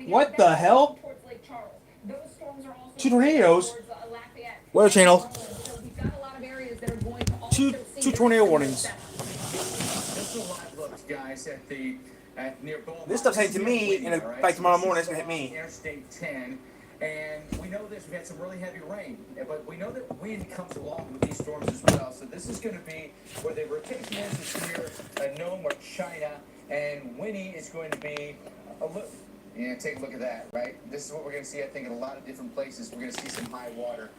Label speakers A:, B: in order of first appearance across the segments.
A: What the hell? Two tornadoes. Weather channel. Two tornado warnings.
B: Just a live look, guys, at near Beaumont.
A: This stuff's heading to me, and by tomorrow morning, it's gonna hit me.
B: Interstate 10, and we know this. We've had some really heavy rain, but we know that wind comes along with these storms as well. So this is going to be where the rotation is near Nome or China, and Winnie is going to be a look. Yeah, take a look at that, right? This is what we're going to see, I think, in a lot of different places. We're going to see some high water.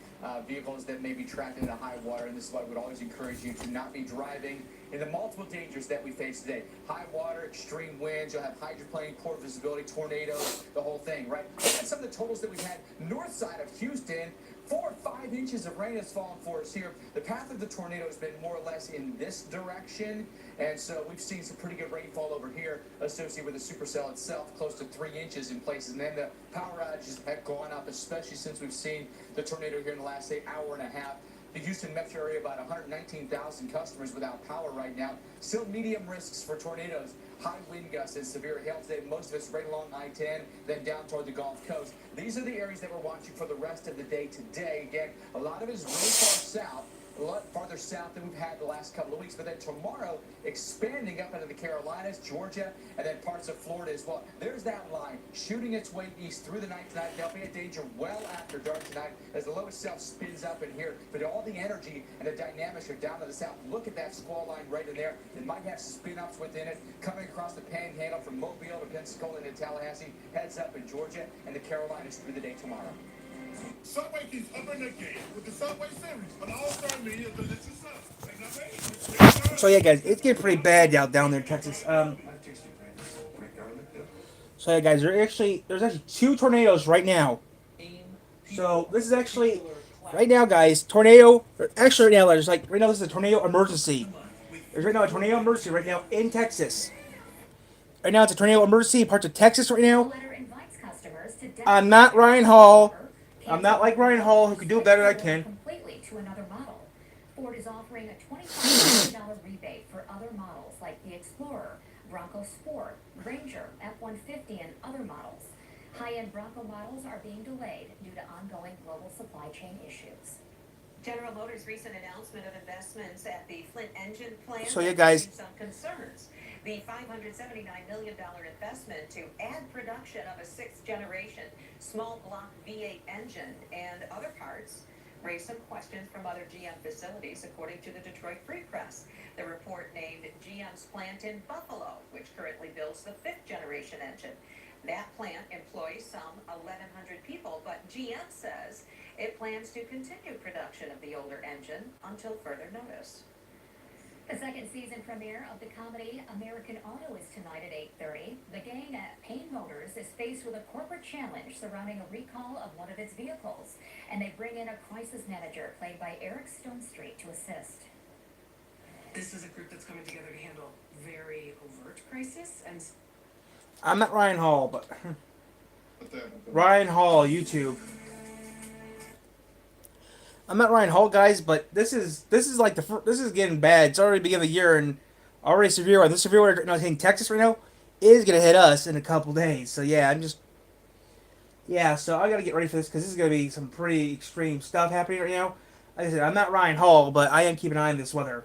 B: Vehicles that may be trapped in the high water, and this is why I would always encourage you to not be driving in the multiple dangers that we face today. High water, extreme winds, you'll have hydroplane, poor visibility, tornadoes, the whole thing, right? And some of the totals that we've had north side of Houston, 4 or 5 inches of rain has fallen for us here. The path of the tornado has been more or less in this direction, and so we've seen some pretty good rainfall over here associated with the supercell itself, close to 3 inches in places. And then the power outages have gone up, especially since we've seen the tornado here in the last, say, hour and a half. The Houston metro area, about 119,000 customers without power right now. Still medium risks for tornadoes. High wind gusts and severe hail today. Most of it's right along I-10, then down toward the Gulf Coast. These are the areas that we're watching for the rest of the day today. Again, a lot of it is really far south. A lot farther south than we've had the last couple of weeks. But then tomorrow, expanding up into the Carolinas, Georgia, and then parts of Florida as well. There's that line shooting its way east through the night tonight. They'll be in danger well after dark tonight as the low itself spins up in here. But all the energy and the dynamics are down to the south. Look at that squall line right in there. It might have spin-ups within it coming across the panhandle from Mobile to Pensacola to Tallahassee. Heads up in Georgia and the Carolinas through the day tomorrow.
C: Subway keeps upping their game with the Subway series, an all-star media delicious sub.
A: So yeah, guys, it's getting pretty bad down there in Texas. So yeah, guys, there's actually 2 tornadoes right now. So this is actually right now, guys. Tornado. Actually, right now, right now this is a tornado emergency. There's right now a tornado emergency right now in Texas. Right now it's a tornado emergency in parts of Texas right now. I'm not Ryan Hall. I'm not like Ryan Hall, who can do better than I can.
D: Completely to another model. Ford is offering a $25 million rebate for other models like the Explorer, Bronco Sport, Ranger, F-150, and other models. High-end Bronco models are being delayed due to ongoing global supply chain issues.
E: General Motors' recent announcement of investments at the Flint engine plant
A: So yeah, guys.
E: some concerns. The $579 million investment to add production of a 6th-generation small block V8 engine and other parts raised some questions from other GM facilities, according to the Detroit Free Press. The report named GM's plant in Buffalo, which currently builds the 5th-generation engine. That plant employs some 1,100 people, but GM says it plans to continue production of the older engine until further notice.
D: The second season premiere of the comedy American Auto is tonight at 8:30. The gang at Payne Motors is faced with a corporate challenge surrounding a recall of one of its vehicles, and they bring in a crisis manager played by Eric Stonestreet to assist.
F: This is a group that's coming together to handle very overt crisis, and
A: I'm not Ryan Hall, but Ryan Hall, YouTube. I'm not Ryan Hall, guys, but this is like this is getting bad. It's already beginning of the year and already severe weather. This severe weather hitting Texas right now is gonna hit us in a couple days. So yeah, so I gotta get ready for this because this is gonna be some pretty extreme stuff happening right now. Like I said, I'm not Ryan Hall, but I am keeping an eye on this weather.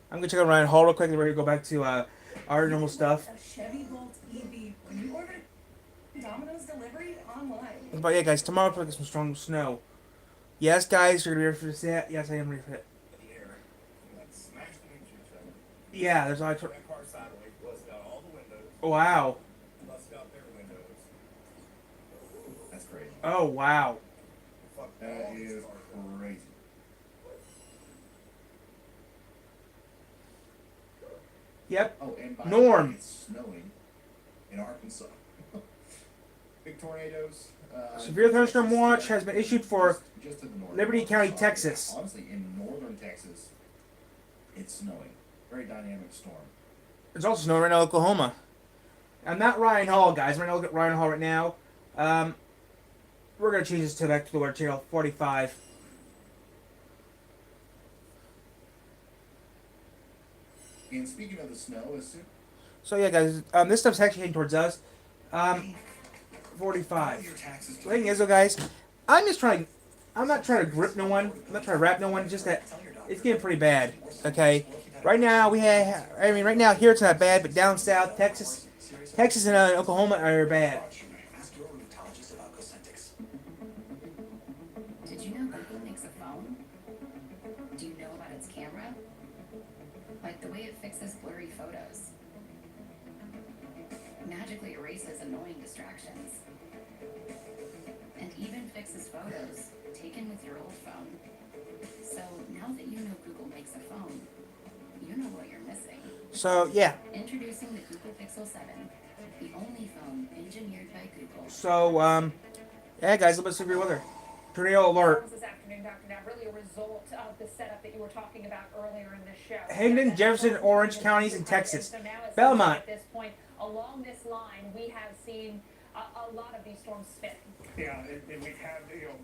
A: I'm gonna check out Ryan Hall real quick, and we're gonna go back to our normal stuff.
F: a Chevy Bolt EV when you order Domino's delivery online.
A: But yeah, guys, tomorrow we'll get some strong snow. Yes, guys, you're gonna be ready for this. Yeah, yes, I am ready for it. Yeah, there's a lot of.
C: That car sideways, busted out all the windows,
A: Wow.
C: busted out their windows.
B: That's crazy.
A: Oh wow.
C: Fuck
B: That
C: all these
B: is
C: cars.
B: crazy.
A: Yep.
B: Oh, and by
A: Norm.
B: the way, it's snowing in Arkansas. Big tornadoes.
A: Severe thunderstorm watch has been issued for
B: just to the north.
A: Liberty County, Texas.
B: Honestly, in northern Texas, it's snowing. Very dynamic storm.
A: There's also snow right now in Oklahoma. I'm not Ryan Hall, guys. I'm gonna look at Ryan Hall right now. We're gonna change this to back to the Weather Channel 45.
B: And speaking of the snow, as soon
A: So yeah, guys, this stuff's actually heading towards us. 45. The thing is, though, guys, I'm just trying. I'm not trying to grip no one. I'm not trying to rap no one. Just that it's getting pretty bad. Okay. Right now we have. I mean, right now here it's not bad, but down south, Texas and Oklahoma are bad.
D: Did you know Google makes a phone? Do you know about its camera? Like the way it fixes blurry photos. Magically erases annoying distractions. And even fixes photos taken with your old phone. So now that you know Google makes a phone, you know what you're missing.
A: So yeah.
D: Introducing the Google Pixel 7, the only phone engineered by Google.
A: So yeah, guys, let's severe weather. Tornado alert.
G: This afternoon, Dr. Now, really a result of the setup that you were talking about earlier in the show.
A: Hayden, Jefferson, Orange counties in Texas.
G: So now it's
A: Belmont.
G: at this point, along this line, we have seen a lot of these storms spin.
H: Yeah, and we've had,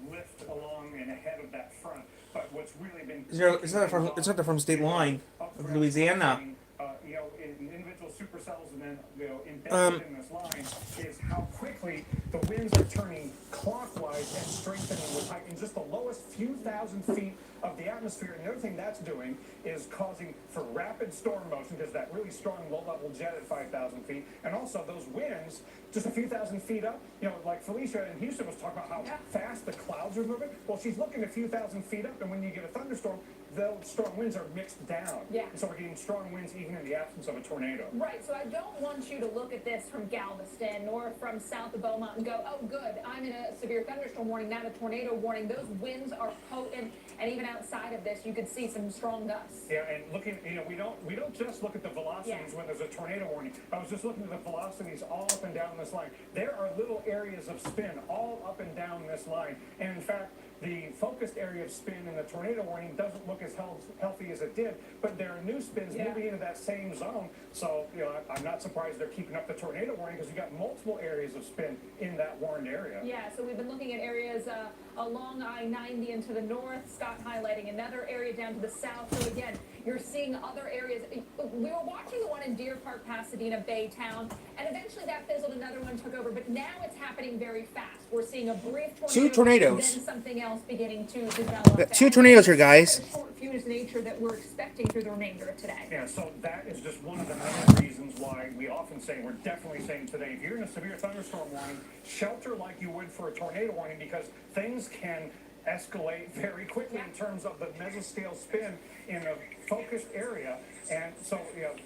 H: lift along and ahead of that front. But what's really been...
A: It's not from state line of Louisiana.
H: In individual supercells and then, embedded in this line is how quickly the winds are turning clockwise and strengthening with height in just the lowest few thousand feet of the atmosphere. And the other thing that's doing is causing for rapid storm motion because that really strong low-level jet at 5,000 feet. And also those winds just a few thousand feet up, like Felicia in Houston was talking about how fast the clouds are moving. Well, she's looking a few thousand feet up, and when you get a thunderstorm, those strong winds are mixed down.
G: Yeah.
H: And so we're getting strong winds even in the absence of a tornado.
G: Right, so I don't want you to look at this from Galveston or from south of Beaumont and go, oh, good, I'm in a severe thunderstorm warning, not a tornado warning. Those winds are potent, and even outside of this, you could see some strong gusts.
H: Yeah, and looking, we don't just look at the velocities when there's a tornado warning. I was just looking at the velocities all up and down this line. There are little areas of spin all up and down this line. And in fact, the focused area of spin in the tornado warning doesn't look as healthy as it did, but there are new spins moving into that same zone. So, I'm not surprised they're keeping up the tornado warning because you've got multiple areas of spin in that warned area.
G: Yeah, so we've been looking at areas along I-90 and to the north, Scott highlighting another area down to the south. So again, you're seeing other areas. We were watching the one in Deer Park, Pasadena, Baytown, and eventually that fizzled, another one took over, but now it's happening very fast. We're seeing a brief tornado,
A: 2 tornadoes.
G: then something else beginning to develop.
A: 2 tornadoes here, guys.
G: The short fuse nature that we're expecting through the remainder of today.
H: Yeah, so that is just one of the many reasons why we often say, we're definitely saying today, if you're in a severe thunderstorm warning, shelter like you would for a tornado warning because things can escalate very quickly in terms of the mesoscale spin in a focused area. And so,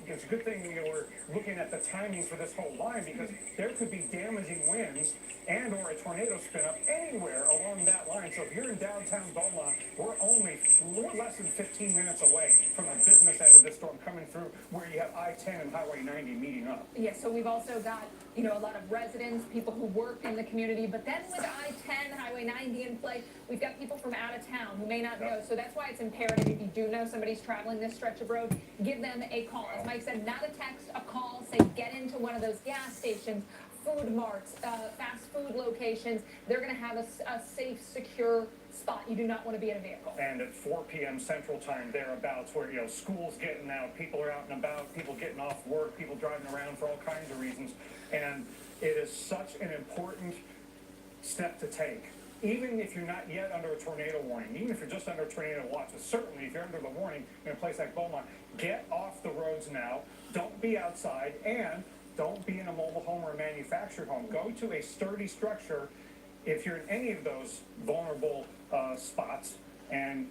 H: it's a good thing we're looking at the timing for this whole line because there could be damaging winds and or a tornado spin up anywhere along that line. So if you're in downtown Beaumont, we're less than 15 minutes away from the business end of this storm coming through where you have I-10 and Highway 90 meeting up.
G: Yeah, so we've also got, a lot of residents, people who work in the community, but then with I-10, Highway 90 in play, we've got people from out of town who may not know. So that's why it's imperative if you do know somebody's traveling this stretch of road, give them a call. As Mike said, not a text, a call. Say get into one of those gas stations, food marts, fast food locations. They're going to have a safe, secure spot. You do not want to be in a vehicle.
H: And at 4 p.m. Central Time, thereabouts, where, school's getting out, people are out and about, people getting off work, people driving around for all kinds of reasons. And it is such an important step to take. Even if you're not yet under a tornado warning, even if you're just under a tornado watch, but certainly if you're under the warning in a place like Beaumont, get off the roads now. Don't be outside, and don't be in a mobile home or a manufactured home. Go to a sturdy structure if you're in any of those vulnerable spots, and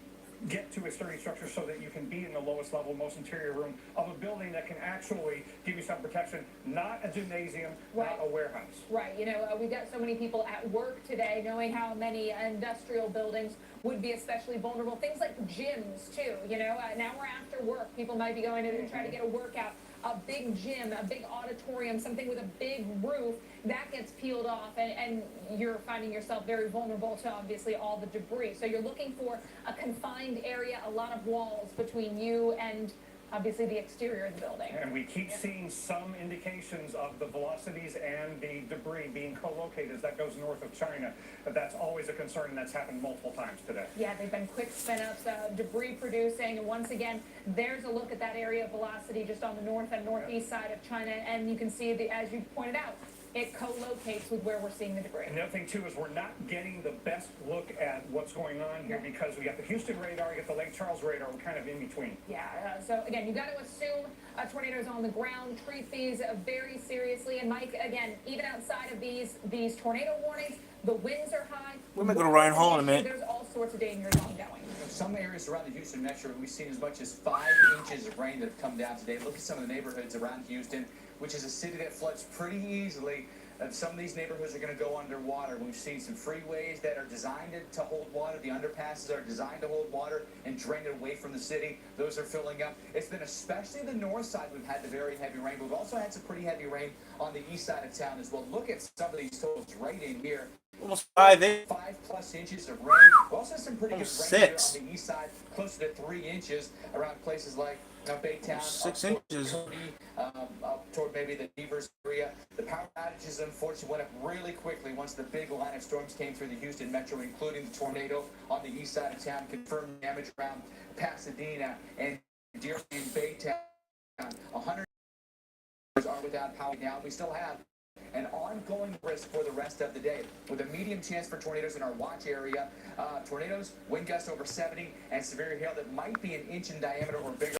H: get to a sturdy structure so that you can be in the lowest level, most interior room of a building that can actually give you some protection, not a gymnasium, not a warehouse.
G: Right, we've got so many people at work today, knowing how many industrial buildings would be especially vulnerable. Things like gyms, too, now we're after work. People might be going to try to get a workout. A big gym, a big auditorium, something with a big roof, that gets peeled off, and you're finding yourself very vulnerable to, obviously, all the debris. So you're looking for a confined area, a lot of walls between you and obviously the exterior of the building.
H: And we keep seeing some indications of the velocities and the debris being co-located as that goes north of China. But that's always a concern, and that's happened multiple times today.
G: Yeah, they've been quick spin-ups, debris producing, and once again, there's a look at that area of velocity just on the north and northeast side of China, and you can see, as you pointed out, it co-locates with where we're seeing the debris.
H: And the other thing, too, is we're not getting the best look at what's going on here because we got the Houston radar, you got the Lake Charles radar, we're kind of in between.
G: Yeah, so again, you got to assume tornadoes on the ground, treat these very seriously. And Mike, again, even outside of these tornado warnings, the winds are high.
A: We might go to Ryan Hall in a minute.
G: There's all sorts of dangers ongoing.
B: Some areas around the Houston metro, we've seen as much as 5 inches of rain that have come down today. Look at some of the neighborhoods around Houston, which is a city that floods pretty easily. Some of these neighborhoods are going to go underwater. We've seen some freeways that are designed to hold water. The underpasses are designed to hold water and drain it away from the city. Those are filling up. It's been especially the north side we've had the very heavy rain. We've also had some pretty heavy rain on the east side of town as well. Look at some of these totals right in here.
A: Almost 5 inches.
B: 5+ inches of rain. We've also some pretty good rain here
A: 6.
B: on the east side, closer to 3 inches around places like Baytown,
A: 6
B: up toward
A: inches.
B: Cody, up toward maybe the Devers area. The power outages unfortunately went up really quickly once the big line of storms came through the Houston metro, including the tornado on the east side of town, confirmed damage around Pasadena and Deer and Baytown. 100 are without power now. We still have an ongoing risk for the rest of the day, with a medium chance for tornadoes in our watch area. Tornadoes, wind gusts over 70, and severe hail that might be an inch in diameter or bigger.